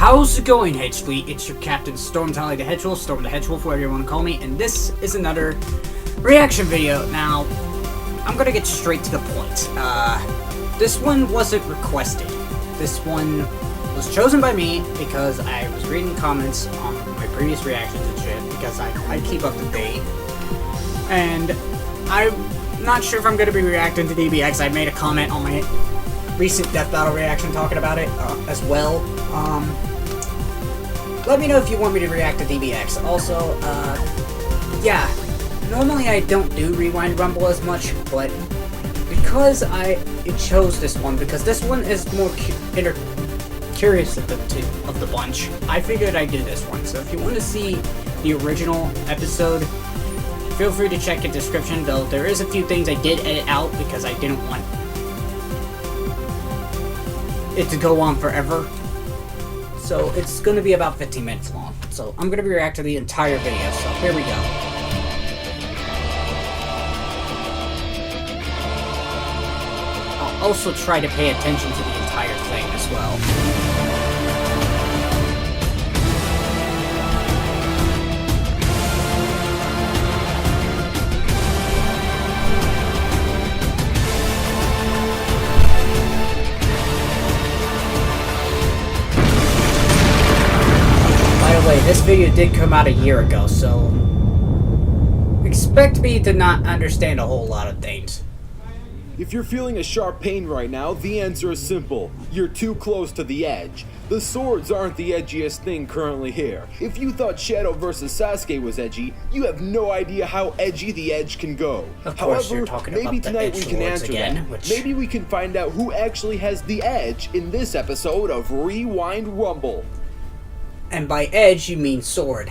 How's it going, Hedge Fleet? It's your Captain Stormtali the Hedgewolf, Storm the Hedgewolf, whatever you want to call me, and this is another reaction video. Now, I'm gonna get straight to the point. This one wasn't requested. This one was chosen by me because I was reading comments on my previous reactions and shit, because I keep up to date. And I'm not sure if I'm gonna be reacting to DBX. I made a comment on my recent Death Battle reaction talking about it as well. Let me know if you want me to react to DBX. Also, yeah, normally I don't do Rewind Rumble as much, but because it chose this one, because this one is more curious of the bunch, I figured I'd do this one. So if you want to see the original episode, feel free to check the description, though there is a few things I did edit out because I didn't want it to go on forever. So it's going to be about 15 minutes long. So I'm going to react to the entire video, so here we go. I'll also try to pay attention to the entire thing as well. This video did come out a year ago, so expect me to not understand a whole lot of things. If you're feeling a sharp pain right now, the answer is simple. You're too close to the edge. The swords aren't the edgiest thing currently here. If you thought Shadow vs. Sasuke was edgy, you have no idea how edgy the edge can go. Of course, however, you're talking maybe about tonight the we edge can swords answer again, that. Maybe we can find out who actually has the edge in this episode of Rewind Rumble. And by edge, you mean sword.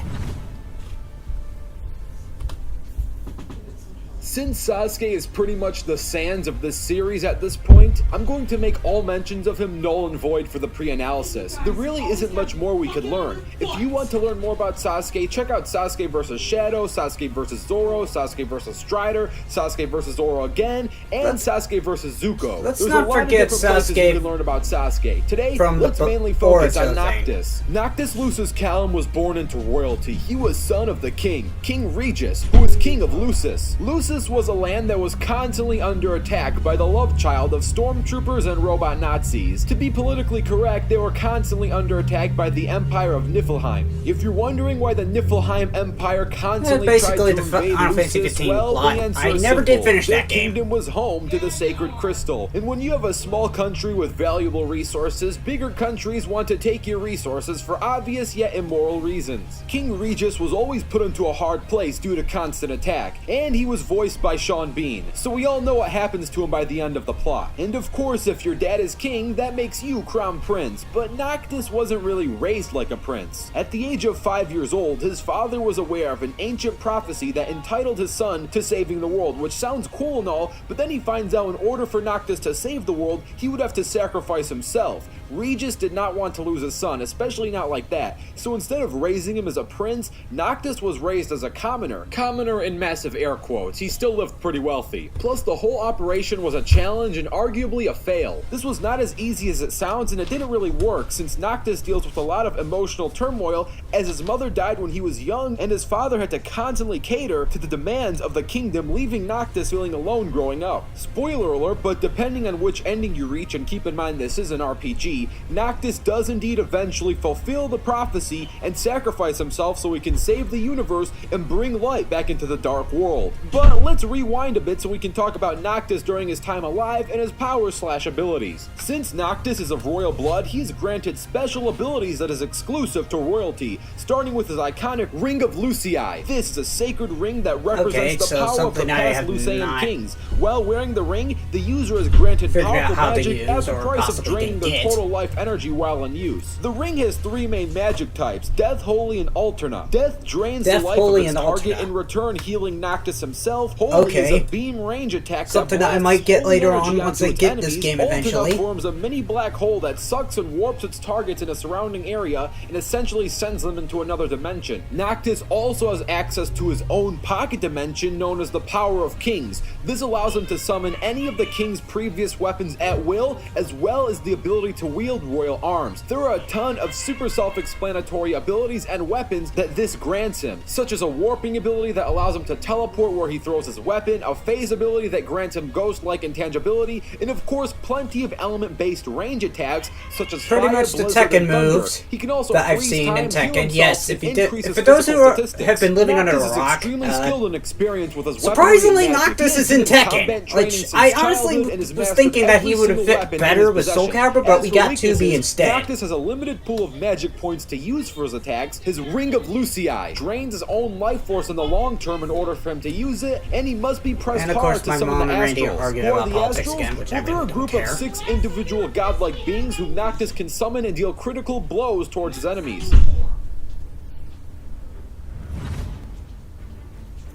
Since Sasuke is pretty much the Sans of this series at this point, I'm going to make all mentions of him null and void for the pre-analysis. There really isn't much more we could learn. If you want to learn more about Sasuke, check out Sasuke vs. Shadow, Sasuke vs. Zoro, Sasuke vs. Strider, Sasuke vs. Zoro again, and Sasuke vs. Zuko. Let's There's not a lot forget of different places Sasuke you can learn about Sasuke. Today, from let's the mainly focus on Boruto Noctis. Noctis Lucis Calum was born into royalty. He was son of the king, King Regis, who was king of Lucis. Lucis was a land that was constantly under attack by the love child of stormtroopers and robot Nazis. To be politically correct, they were constantly under attack by the Empire of Niflheim. If you're wondering why the Niflheim Empire constantly tried to invade Lucis, well, the answer is simple. Did finish that game. Kingdom was home to the sacred crystal. And when you have a small country with valuable resources, bigger countries want to take your resources for obvious yet immoral reasons. King Regis was always put into a hard place due to constant attack, and he was voiced by Sean Bean, so we all know what happens to him by the end of the plot. And of course, if your dad is king, that makes you crown prince, but Noctis wasn't really raised like a prince. At the age of 5 years old, his father was aware of an ancient prophecy that entitled his son to saving the world, which sounds cool and all, but then he finds out in order for Noctis to save the world, he would have to sacrifice himself. Regis did not want to lose his son, especially not like that, so instead of raising him as a prince, Noctis was raised as a commoner. Commoner in massive air quotes. He still lived pretty wealthy. Plus, the whole operation was a challenge and arguably a fail. This was not as easy as it sounds, and it didn't really work since Noctis deals with a lot of emotional turmoil as his mother died when he was young and his father had to constantly cater to the demands of the kingdom, leaving Noctis feeling alone growing up. Spoiler alert, but depending on which ending you reach, and keep in mind this is an RPG, Noctis does indeed eventually fulfill the prophecy and sacrifice himself so he can save the universe and bring light back into the dark world. But let's rewind a bit so we can talk about Noctis during his time alive and his powers/abilities. Since Noctis is of royal blood, he is granted special abilities that is exclusive to royalty, starting with his iconic Ring of Lucii. This is a sacred ring that represents the power of the past Lucian kings. While wearing the ring, the user is granted powerful magic at the price of draining their total life energy while in use. The ring has three main magic types: Death, Holy, and Alterna. Death drains the life of its target, in return healing Noctis himself, Holy is Okay. a beam range attack Something that I blasts might get holy later energy on once I onto its get this enemies. game Ultima eventually. forms a mini black hole that sucks and warps its targets in a surrounding area and essentially sends them into another dimension. Noctis also has access to his own pocket dimension known as the Power of Kings. This allows him to summon any of the king's previous weapons at will, as well as the ability to wield royal arms. There are a ton of super self-explanatory abilities and weapons that this grants him, such as a warping ability that allows him to teleport where he throws his weapon, a phase ability that grants him ghost-like intangibility, and of course plenty of element-based range attacks such as Pretty fire, much the blizzard, Tekken and thunder. moves He can also that I've freeze seen in time, heal Tekken. Yes, himself, if you and did, increase his for those who physical have statistics. been living under a Noctis is rock, extremely skilled and experienced with his surprisingly, weaponry and magic. Noctis He is has in been in Tekken, combat training which since I childhood honestly and has was mastered thinking that every he would have single fit weapon in better his with Soul possession. Calibur, but As we for got 2B weaknesses, instead. Noctis has a limited pool of magic points to use for his attacks. His Ring of Lucii drains his own life force in the long term in order for him to use it, and he must be pressed And of hard course, to my summon mom the and Randy are Astrals. arguing Who are about the politics Astrals? again, which I Well, they're really a don't group care. of 6 individual godlike beings whom Noctis can summon and deal critical blows towards his enemies.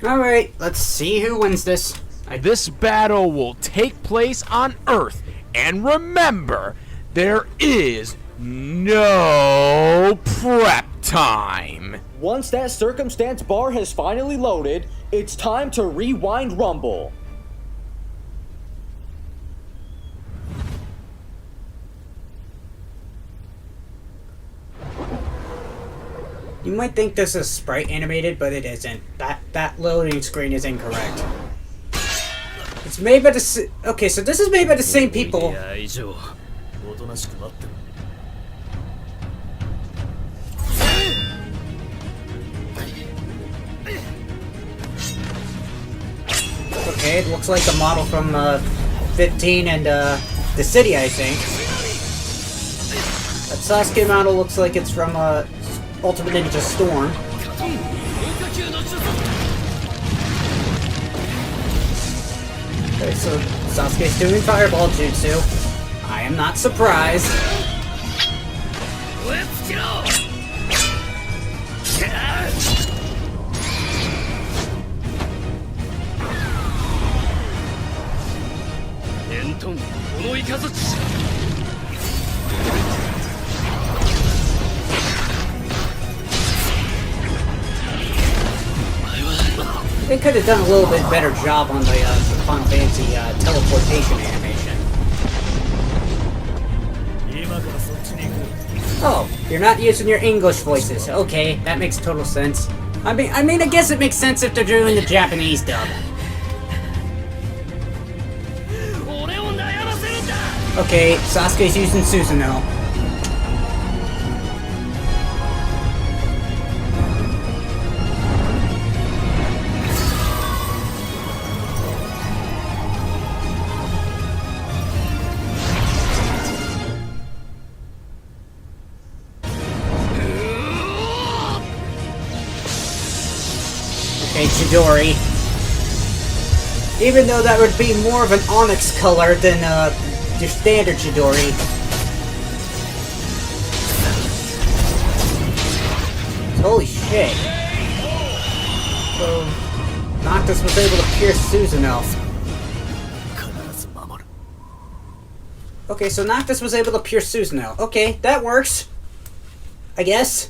Alright, let's see who wins this. This battle will take place on Earth, and remember, there is no prep time. Once that circumstance bar has finally loaded, it's time to rewind Rumble. You might think this is sprite animated, but it isn't. That loading screen is incorrect. It's made by the okay, so this is made by the same people. Okay, it looks like a model from 15 and the city, I think. That Sasuke model looks like it's from Ultimate Ninja Storm. Okay, so Sasuke's doing Fireball Jutsu. I am not surprised. They could have done a little bit better job on the Final Fantasy teleportation animation. Oh, you're not using your English voices. Okay, that makes total sense. I mean, I guess it makes sense if they're doing the Japanese dub. Okay, Sasuke's using Susanoo. Okay, Chidori. Even though that would be more of an onyx color than your standard Chidori. Holy shit. So, Noctis was able to pierce Susanoo. Okay, so Noctis was able to pierce Susanoo. Okay, that works. I guess.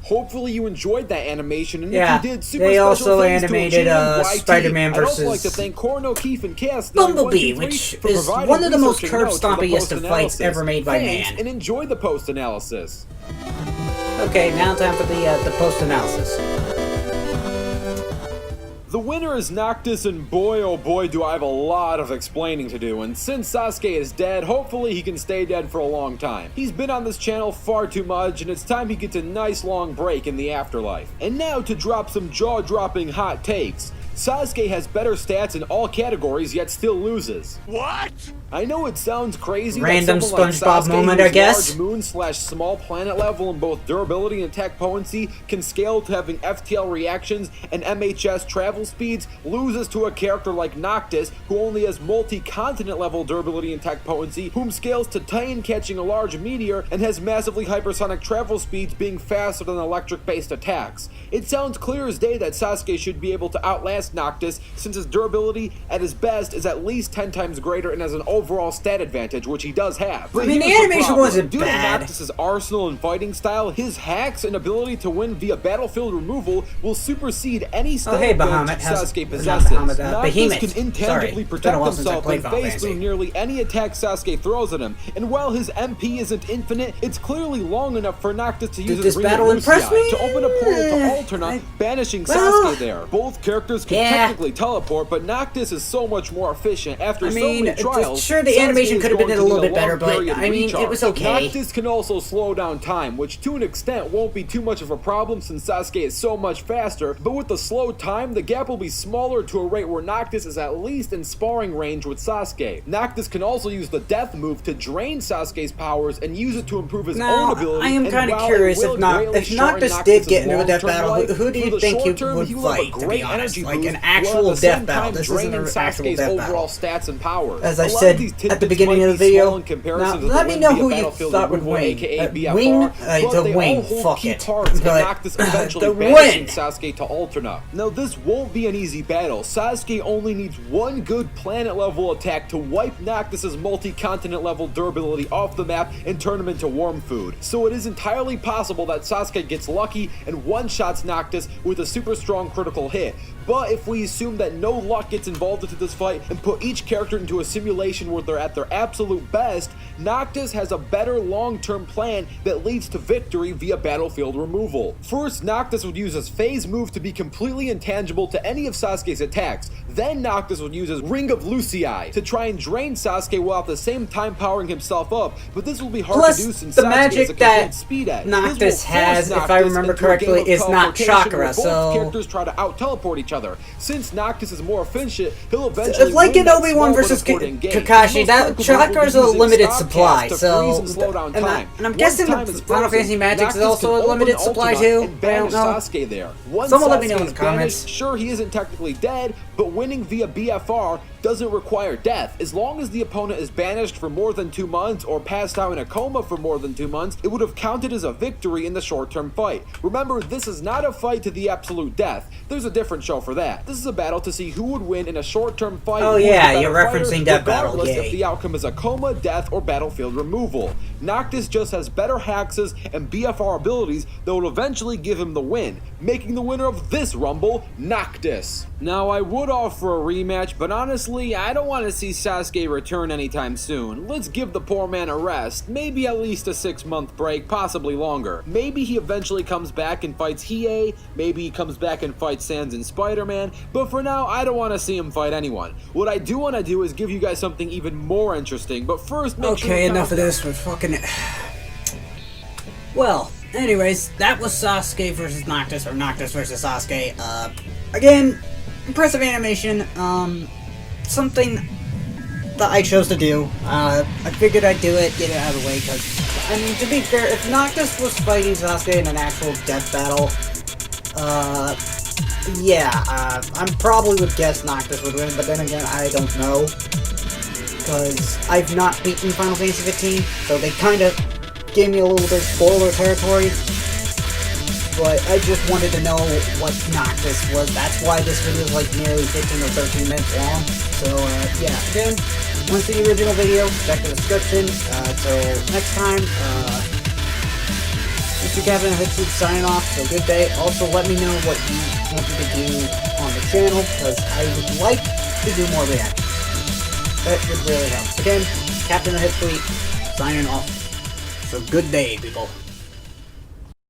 Hopefully you enjoyed that animation, and Yeah, if you did, super they special also thanks to animated, Ajay and YT. Spider-Man I'd also like versus to thank Corin O'Keefe and Cass Bumblebee, 123 which for is providing one of the most researching notes for the curb-stompiest of fights post-analysis. ever made by Thanks, man. and enjoy the post-analysis. Okay, now time for the post-analysis. The winner is Noctis, and boy oh boy do I have a lot of explaining to do, and since Sasuke is dead, hopefully he can stay dead for a long time. He's been on this channel far too much, and it's time he gets a nice long break in the afterlife. And now to drop some jaw-dropping hot takes. Sasuke has better stats in all categories, yet still loses. What? I know it sounds crazy Random that someone like SpongeBob Sasuke, moment, who's I guess. large moon/small planet level in both durability and attack potency, can scale to having FTL reactions and MHS travel speeds, loses to a character like Noctis, who only has multi-continent level durability and attack potency, whom scales to Titan catching a large meteor, and has massively hypersonic travel speeds, being faster than electric-based attacks. It sounds clear as day that Sasuke should be able to outlast Noctis, since his durability at his best is at least 10 times greater and has an overall stat advantage, which he does have. But I mean, the here's animation problem. wasn't Due bad. to Noctis' arsenal and fighting style, his hacks and ability to win via battlefield removal will supersede any stat hey, advantage Bahamut. How's- Sasuke not possesses. Bahamut, Noctis Behemoth. can Sorry. intangibly It's been a protect while since I himself played and Final face Fantasy. through nearly any attack Sasuke throws at him, and while his MP isn't infinite, it's clearly long enough for Noctis to use Did his this Ring of battle impress Lucia me? to open a portal to Alterna, banishing well, Sasuke there. Both characters can yeah. technically teleport, but Noctis is so much more efficient. After I so mean, many trials, sure, the Sasuke animation is could have been going a to little need bit better, long but, period I mean, it recharge. was okay. Noctis can also slow down time, which to an extent won't be too much of a problem since Sasuke is so much faster, but with the slow time, the gap will be smaller to a rate where Noctis is at least in sparring range with Sasuke. Noctis can also use the death move to drain Sasuke's powers and use it to improve his Now, own ability. I am and kind of while it curious will if greatly Noctis shorten did Noctis' get into a death long-term battle, life, who do for you the think short he term, would will have a fight, to be great honest? energy Like boost, an while actual at the death same battle. time This isn't draining an actual Sasuke's death overall battle. stats and powers. As I A lot said of these at the tidbits beginning might of the be video, small in comparison now, to the let me win know via who you battlefield thought would removal, win. aka BFR, Win? but The they win, all hold fuck key it. parts in But, Noctis eventually the banishing win. Sasuke to Alterna. Now this won't be an easy battle. Sasuke only needs one good planet level attack to wipe Noctis' multi-continent level durability off the map and turn him into worm food. So it is entirely possible that Sasuke gets lucky and one-shots Noctis with a super strong critical hit. But if we assume that no luck gets involved into this fight and put each character into a simulation where they're at their absolute best, Noctis has a better long-term plan that leads to victory via battlefield removal. First, Noctis would use his phase move to be completely intangible to any of Sasuke's attacks. Then Noctis would use his Ring of Lucii to try and drain Sasuke while at the same time powering himself up, but this will be hard Plus, to do since the Sasuke magic is a that complete speed edge. Noctis This will force has, if I Noctis remember into a game correctly, of is not teleportation chakra, where both so- characters try to out-teleport each other. Since Noctis is more efficient, he'll eventually Like win in that Obi-Wan small but versus important game. Kakashi, The most that critical chakra move is will a be using limited stop supply, cast to so freeze and slow down time. and I'm Once guessing time the is Final frozen, Fantasy Magic's is Noctis also can a open limited supply Ultima too. and I banish don't know. Sasuke there. Once Someone let me Sasuke know in is the comments. banished, sure, he isn't technically dead, but winning via BFR doesn't require death. As long as the opponent is banished for more than 2 months or passed out in a coma for more than 2 months, it would have counted as a victory in the short-term fight. Remember, this is not a fight to the absolute death. There's a different show for that. This is a battle to see who would win in a short-term fight. Oh, who is the yeah, better you're fighter, referencing Death Battle, regardless yay. if the outcome is a coma, death, or battlefield removal. Noctis just has better hexes and BFR abilities that will eventually give him the win, making the winner of this Rumble, Noctis. Now, I would offer a rematch, but honestly, I don't want to see Sasuke return anytime soon. Let's give the poor man a rest, maybe at least a 6-month break, possibly longer. Maybe he eventually comes back and fights Hiei, maybe he comes back and fights Sans and Spider-Man, but for now, I don't want to see him fight anyone. What I do want to do is give you guys something even more interesting, but first, make sure Okay, you enough of this. We're fucking. Well, anyways, that was Sasuke versus Noctis, or Noctis versus Sasuke. Again, impressive animation. Something that I chose to do. I figured I'd do it, get it out of the way, because, I mean, to be fair, if Noctis was fighting Sasuke in an actual death battle, yeah, I probably would guess Noctis would win, but then again, I don't know. Because I've not beaten Final Fantasy 15, so they kind of gave me a little bit of spoiler territory. But I just wanted to know what Noctis was. That's why this video is like nearly 15 or 13 minutes long. So, yeah, again, once the original video, check the description. So, next time, Mr. Captain Hitsu signing off, so good day. Also, let me know what you want me to do on the channel, because I would like to do more reactions. That would really help. Again, Captain Hitsu signing off. So good day, people.